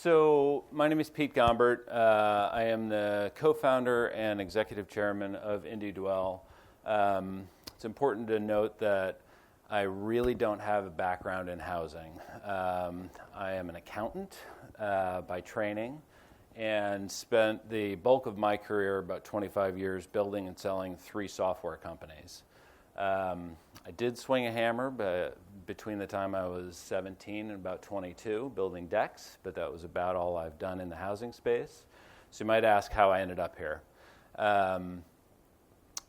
So my name is Pete Gombert. I am the co-founder and executive chairman of IndieDwell. It's important to note that I really don't have a background in housing. I am an accountant by training and spent the bulk of my career, about 25 years, building and selling 3 software companies. I did swing a hammer between the time I was 17 and about 22, building decks, but that was about all I've done in the housing space. So you might ask how I ended up here.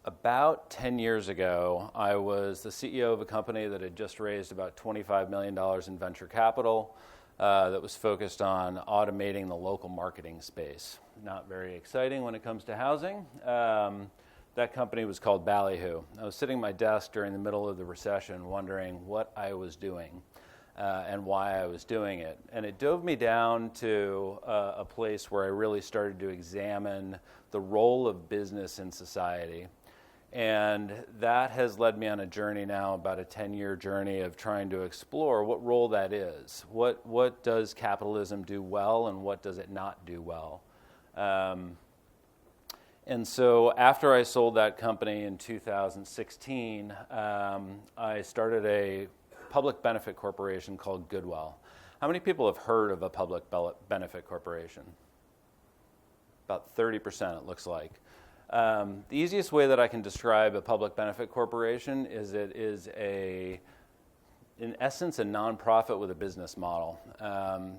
About 10 years ago, I was the CEO of a company that had just raised about $25 million in venture capital that was focused on automating the local marketing space. Not very exciting when it comes to housing. That company was called Ballyhoo. I was sitting at my desk during the middle of the recession wondering what I was doing and why I was doing it. And it dove me down to a place where I really started to examine the role of business in society. And that has led me on a journey now, about a 10-year journey of trying to explore what role that is. What does capitalism do well and what does it not do well? And so after I sold that company in 2016, I started a public benefit corporation called Goodwell. How many people have heard of a public benefit corporation? About 30%, it looks like. The easiest way that I can describe a public benefit corporation is it is in essence, a nonprofit with a business model.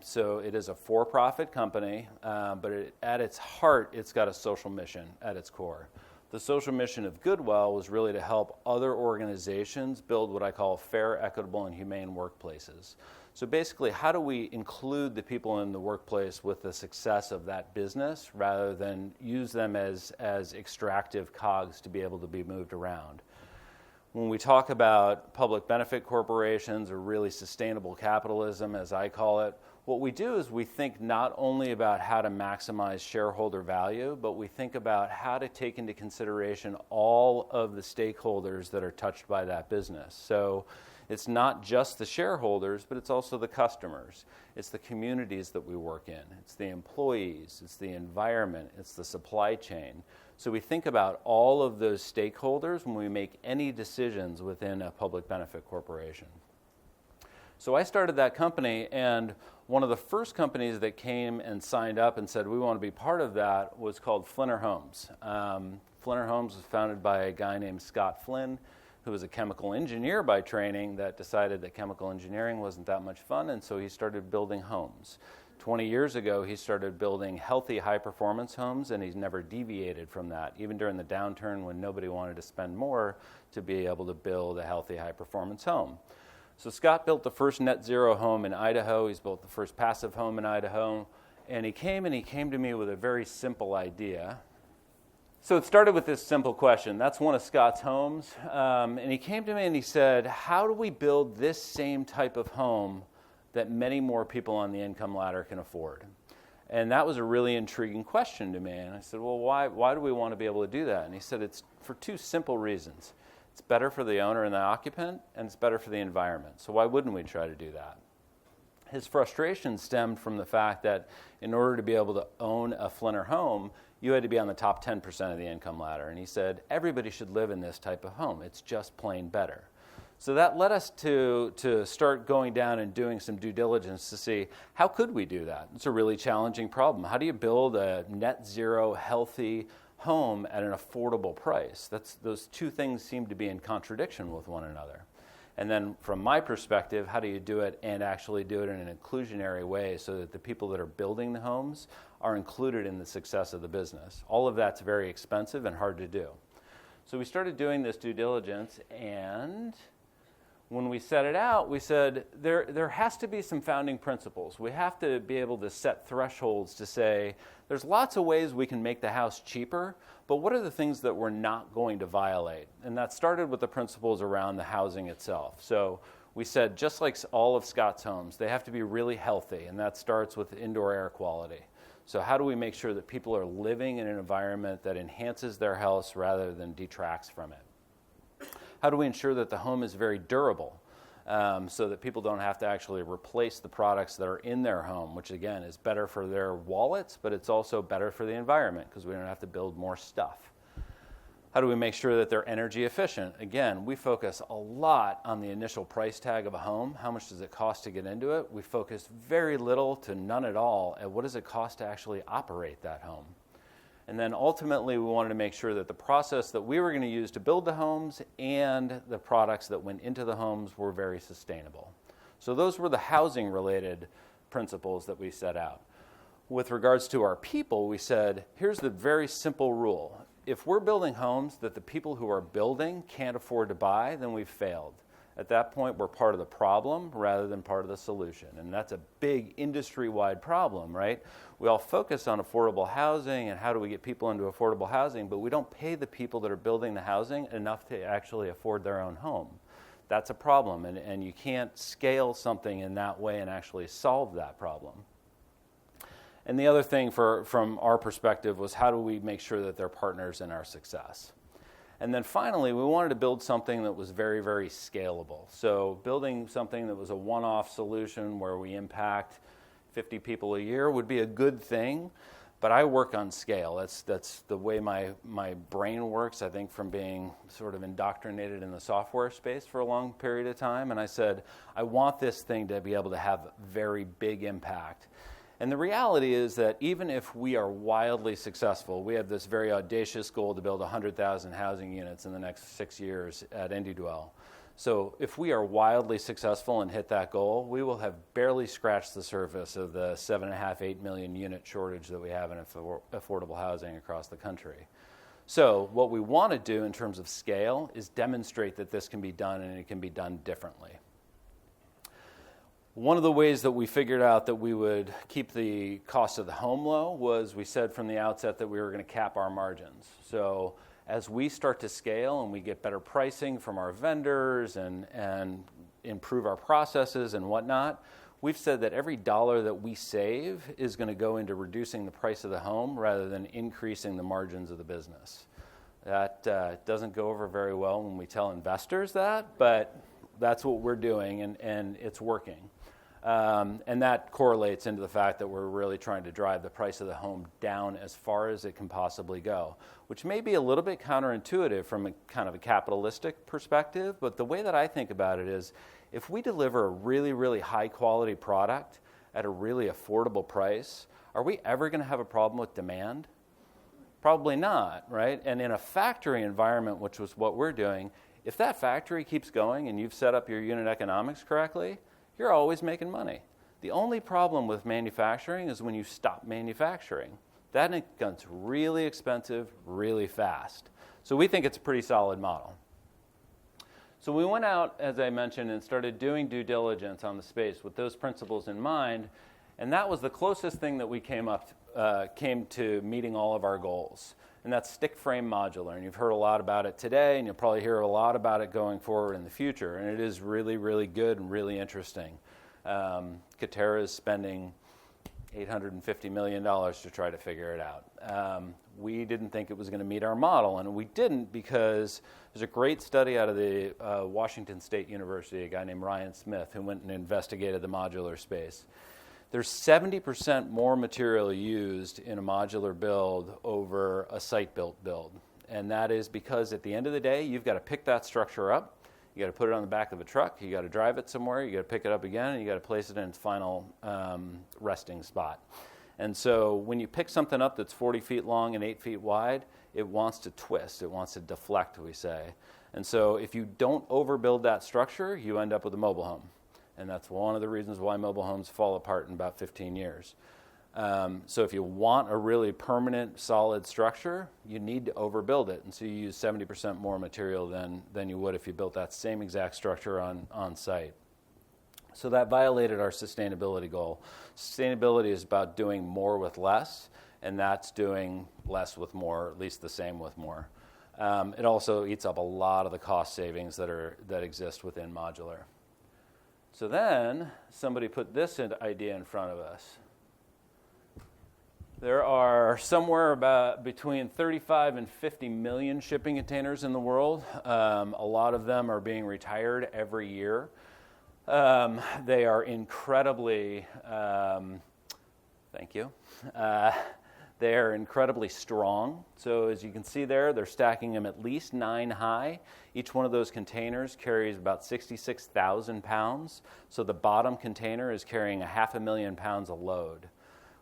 So it is a for-profit company, but at its heart, it's got a social mission at its core. The social mission of Goodwell was really to help other organizations build what I call fair, equitable, and humane workplaces. So basically, how do we include the people in the workplace with the success of that business rather than use them as extractive cogs to be able to be moved around? When we talk about public benefit corporations or really sustainable capitalism, as I call it, what we do is we think not only about how to maximize shareholder value, but we think about how to take into consideration all of the stakeholders that are touched by that business. So it's not just the shareholders, but it's also the customers. It's the communities that we work in. It's the employees. It's the environment. It's the supply chain. So we think about all of those stakeholders when we make any decisions within a public benefit corporation. So I started that company, and one of the first companies that came and signed up and said, we want to be part of that, was called Flinner Homes. Flinner Homes was founded by a guy named Scott Flynn, who was a chemical engineer by training that decided that chemical engineering wasn't that much fun, and so he started building homes. 20 years ago, he started building healthy, high-performance homes, and he's never deviated from that, even during the downturn when nobody wanted to spend more to be able to build a healthy, high-performance home. So Scott built the first net zero home in Idaho. He's built the first passive home in Idaho. And he came to me with a very simple idea. So it started with this simple question. That's one of Scott's homes. And he came to me and he said, how do we build this same type of home that many more people on the income ladder can afford? And that was a really intriguing question to me. And I said, well, why do we want to be able to do that? And he said, it's for 2 simple reasons. It's better for the owner and the occupant, and it's better for the environment. So why wouldn't we try to do that? His frustration stemmed from the fact that in order to be able to own a Flinner home, you had to be on the top 10% of the income ladder. And he said, everybody should live in this type of home. It's just plain better. So that led us to start going down and doing some due diligence to see, how could we do that? It's a really challenging problem. How do you build a net zero, healthy home at an affordable price? Those 2 things seem to be in contradiction with one another. And then from my perspective, how do you do it and actually do it in an inclusionary way so that the people that are building the homes are included in the success of the business? All of that's very expensive and hard to do. So we started doing this due diligence, and when we set it out, we said there has to be some founding principles. We have to be able to set thresholds to say, there's lots of ways we can make the house cheaper, but what are the things that we're not going to violate? And that started with the principles around the housing itself. So we said, just like all of Scott's homes, they have to be really healthy, and that starts with indoor air quality. So how do we make sure that people are living in an environment that enhances their health rather than detracts from it? How do we ensure that the home is very durable? so that people don't have to actually replace the products that are in their home, which again is better for their wallets, but it's also better for the environment because we don't have to build more stuff. How do we make sure that they're energy efficient? Again, we focus a lot on the initial price tag of a home. How much does it cost to get into it? We focus very little to none at all at what does it cost to actually operate that home. And then ultimately we wanted to make sure that the process that we were going to use to build the homes and the products that went into the homes were very sustainable. So those were the housing related principles that we set out. With regards to our people, we said, here's the very simple rule. If we're building homes that the people who are building can't afford to buy, then we've failed. At that point, we're part of the problem rather than part of the solution. And that's a big industry-wide problem, right? We all focus on affordable housing and how do we get people into affordable housing, but we don't pay the people that are building the housing enough to actually afford their own home. That's a problem, and you can't scale something in that way and actually solve that problem. And the other thing from our perspective was how do we make sure that they're partners in our success? And then finally, we wanted to build something that was very, very scalable. So building something that was a one-off solution where we impact 50 people a year would be a good thing, but I work on scale. That's the way my brain works, I think, from being sort of indoctrinated in the software space for a long period of time. And I said, I want this thing to be able to have very big impact. And the reality is that even if we are wildly successful, we have this very audacious goal to build 100,000 housing units in the next 6 years at IndieDwell. So if we are wildly successful and hit that goal, we will have barely scratched the surface of the 7.5, 8 million unit shortage that we have in affordable housing across the country. So what we want to do in terms of scale is demonstrate that this can be done and it can be done differently. One of the ways that we figured out that we would keep the cost of the home low was we said from the outset that we were going to cap our margins. So as we start to scale and we get better pricing from our vendors and improve our processes and whatnot, we've said that every dollar that we save is going to go into reducing the price of the home rather than increasing the margins of the business. That doesn't go over very well when we tell investors that, but that's what we're doing and it's working. And that correlates into the fact that we're really trying to drive the price of the home down as far as it can possibly go, which may be a little bit counterintuitive from a kind of a capitalistic perspective, but the way that I think about it is if we deliver a really, really high quality product at a really affordable price, are we ever going to have a problem with demand? Probably not, right? And in a factory environment, which was what we're doing, if that factory keeps going and you've set up your unit economics correctly, you're always making money. The only problem with manufacturing is when you stop manufacturing. That becomes really expensive, really fast. So we think it's a pretty solid model. So we went out, as I mentioned, and started doing due diligence on the space with those principles in mind, and that was the closest thing that we came to meeting all of our goals. And that's stick frame modular. And you've heard a lot about it today, and you'll probably hear a lot about it going forward in the future. And it is really, really good and really interesting. Katerra is spending $850 million to try to figure it out. We didn't think it was going to meet our model, and we didn't because there's a great study out of the Washington State University, a guy named Ryan Smith, who went and investigated the modular space. There's 70% more material used in a modular build over a site-built build. And that is because at the end of the day, you've got to pick that structure up, you got to put it on the back of a truck, you got to drive it somewhere, you got to pick it up again, and you got to place it in its final resting spot. And so when you pick something up that's 40 feet long and 8 feet wide, it wants to twist, it wants to deflect, we say. And so if you don't overbuild that structure, you end up with a mobile home. And that's one of the reasons why mobile homes fall apart in about 15 years. So if you want a really permanent, solid structure, you need to overbuild it. And so you use 70% more material than you would if you built that same exact structure on site. So that violated our sustainability goal. Sustainability is about doing more with less, and that's doing less with more, at least the same with more. It also eats up a lot of the cost savings that exist within modular. So then somebody put this idea in front of us. There are somewhere about between 35 and 50 million shipping containers in the world. A lot of them are being retired every year. They are incredibly, thank you. They are incredibly strong. So as you can see there, they're stacking them at least 9 high. Each one of those containers carries about 66,000 pounds. So the bottom container is carrying 500,000 pounds of load.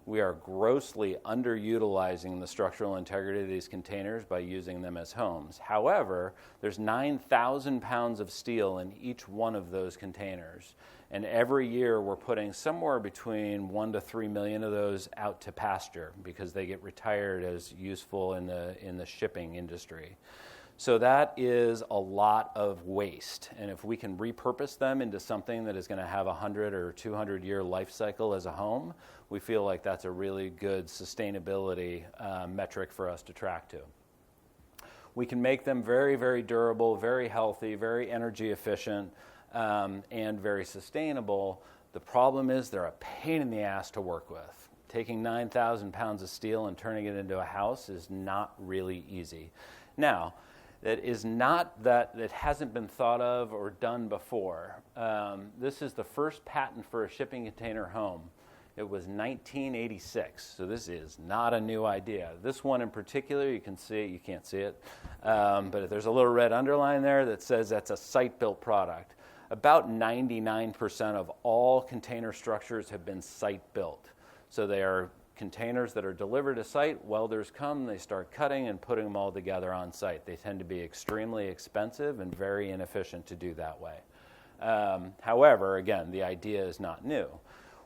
We are grossly underutilizing the structural integrity of these containers by using them as homes. However, there's 9,000 pounds of steel in each one of those containers. And every year we're putting somewhere between 1 to 3 million of those out to pasture because they get retired as useful in the shipping industry. So that is a lot of waste. And if we can repurpose them into something that is going to have a 100 or 200 year life cycle as a home, we feel like that's a really good sustainability metric for us to track to. We can make them very, very durable, very healthy, very energy efficient, and very sustainable. The problem is they're a pain in the ass to work with. Taking 9,000 pounds of steel and turning it into a house is not really easy. Now, that is not that it hasn't been thought of or done before. This is the first patent for a shipping container home. It was 1986, so this is not a new idea. This one in particular, you can see, you can't see it, but there's a little red underline there that says that's a site-built product. About 99% of all container structures have been site-built. So they are containers that are delivered to site. Welders come, they start cutting and putting them all together on site. They tend to be extremely expensive and very inefficient to do that way. However, again, the idea is not new.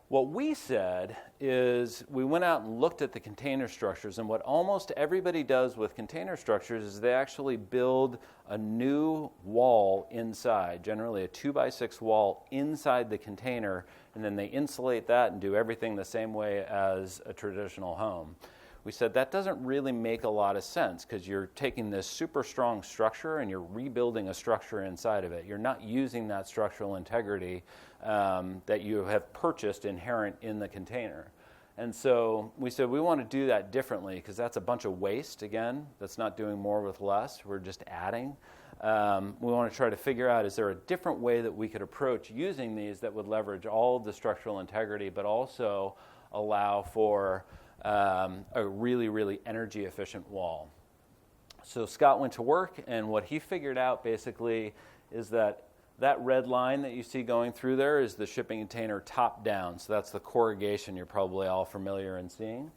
What we said is we went out and looked at the container structures, and what almost everybody does with container structures is they actually build a new wall inside, generally a 2x6 wall inside the container, and then they insulate that and do everything the same way as a traditional home. We said that doesn't really make a lot of sense because you're taking this super strong structure and you're rebuilding a structure inside of it. You're not using that structural integrity that you have purchased inherent in the container. And so we said we want to do that differently because that's a bunch of waste, again. That's not doing more with less. We're just adding. We want to try to figure out, is there a different way that we could approach using these that would leverage all of the structural integrity but also allow for a really, really energy efficient wall. So Scott went to work, and what he figured out basically is that red line that you see going through there is the shipping container top down. So that's the corrugation you're probably all familiar in seeing.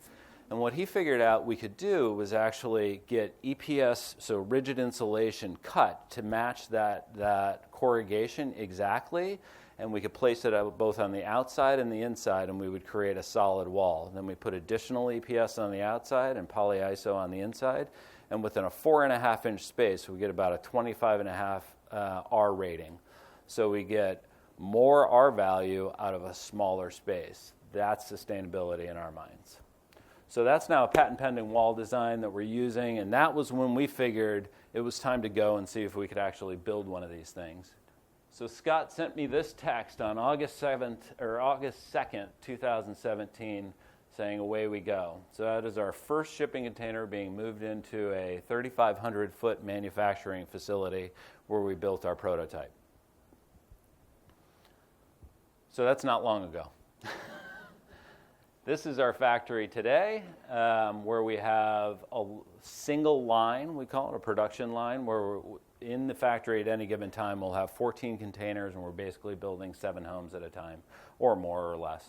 And what he figured out we could do was actually get EPS, so rigid insulation, cut to match that corrugation exactly. And we could place it both on the outside and the inside, and we would create a solid wall. And then we put additional EPS on the outside and polyiso on the inside. And within a 4.5-inch space, we get about a 25.5 R rating. So we get more R value out of a smaller space. That's sustainability in our minds. So that's now a patent-pending wall design that we're using, and that was when we figured it was time to go and see if we could actually build one of these things. So Scott sent me this text on August 2nd, 2017, saying away we go. So that is our first shipping container being moved into a 3,500-foot manufacturing facility where we built our prototype. So that's not long ago. This is our factory today, where we have a single line, we call it a production line, where in the factory at any given time we'll have 14 containers, and we're basically building 7 homes at a time, or more or less.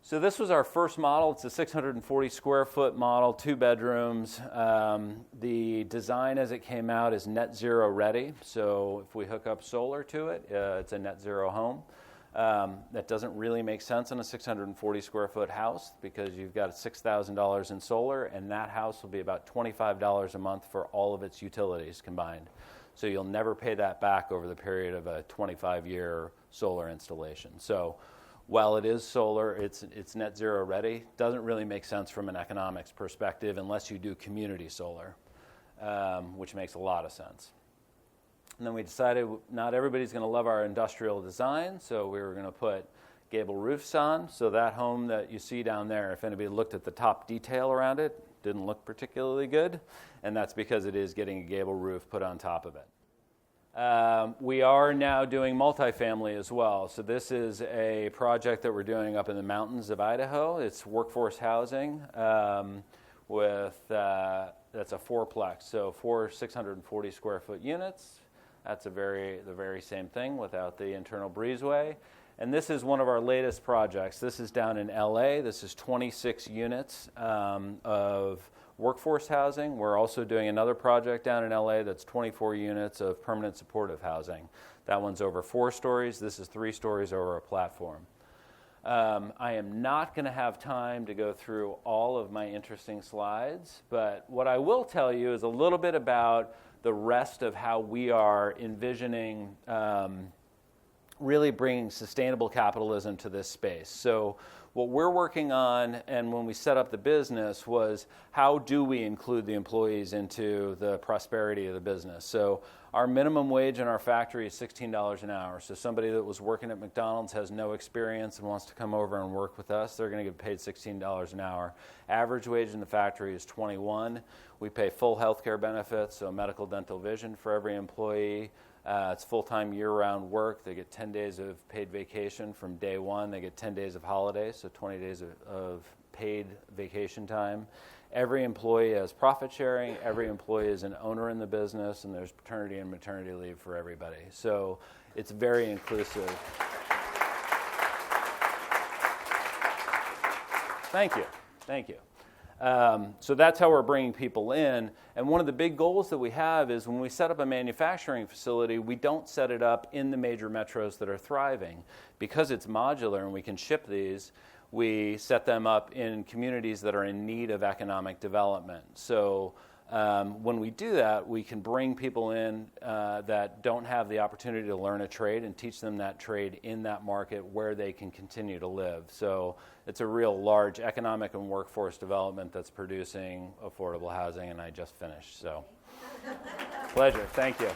So this was our first model. It's a 640 square foot model, 2 bedrooms. The design as it came out is net zero ready. So if we hook up solar to it, it's a net zero home. That doesn't really make sense in a 640 square foot house because you've got $6,000 in solar, and that house will be about $25 a month for all of its utilities combined. So you'll never pay that back over the period of a 25-year solar installation. So while it is solar, it's net zero ready. Doesn't really make sense from an economics perspective unless you do community solar, which makes a lot of sense. And then we decided not everybody's going to love our industrial design, so we were going to put gable roofs on. So that home that you see down there, if anybody looked at the top detail around it, didn't look particularly good, and that's because it is getting a gable roof put on top of it. We are now doing multifamily as well. So this is a project that we're doing up in the mountains of Idaho. It's workforce housing that's a fourplex, so 4 640 square foot units. That's the very same thing without the internal breezeway. And this is one of our latest projects. This is down in LA. This is 26 units of workforce housing. We're also doing another project down in LA that's 24 units of permanent supportive housing. That one's over 4 stories. This is 3 stories over a platform. I am not going to have time to go through all of my interesting slides, but what I will tell you is a little bit about the rest of how we are envisioning really bringing sustainable capitalism to this space. So what we're working on, and when we set up the business, was how do we include the employees into the prosperity of the business? So our minimum wage in our factory is $16 an hour. So somebody that was working at McDonald's has no experience and wants to come over and work with us, they're going to get paid $16 an hour. Average wage in the factory is $21. We pay full health care benefits, so medical, dental, vision for every employee. It's full-time year-round work. They get 10 days of paid vacation from day one. They get 10 days of holidays, so 20 days of paid vacation time. Every employee has profit sharing. Every employee is an owner in the business, and there's paternity and maternity leave for everybody. So it's very inclusive. Thank you. Thank you. So that's how we're bringing people in. And one of the big goals that we have is when we set up a manufacturing facility, we don't set it up in the major metros that are thriving. Because it's modular and we can ship these, we set them up in communities that are in need of economic development. So when we do that, we can bring people in that don't have the opportunity to learn a trade and teach them that trade in that market where they can continue to live. So it's a real large economic and workforce development that's producing affordable housing, and I just finished. So pleasure. Thank you.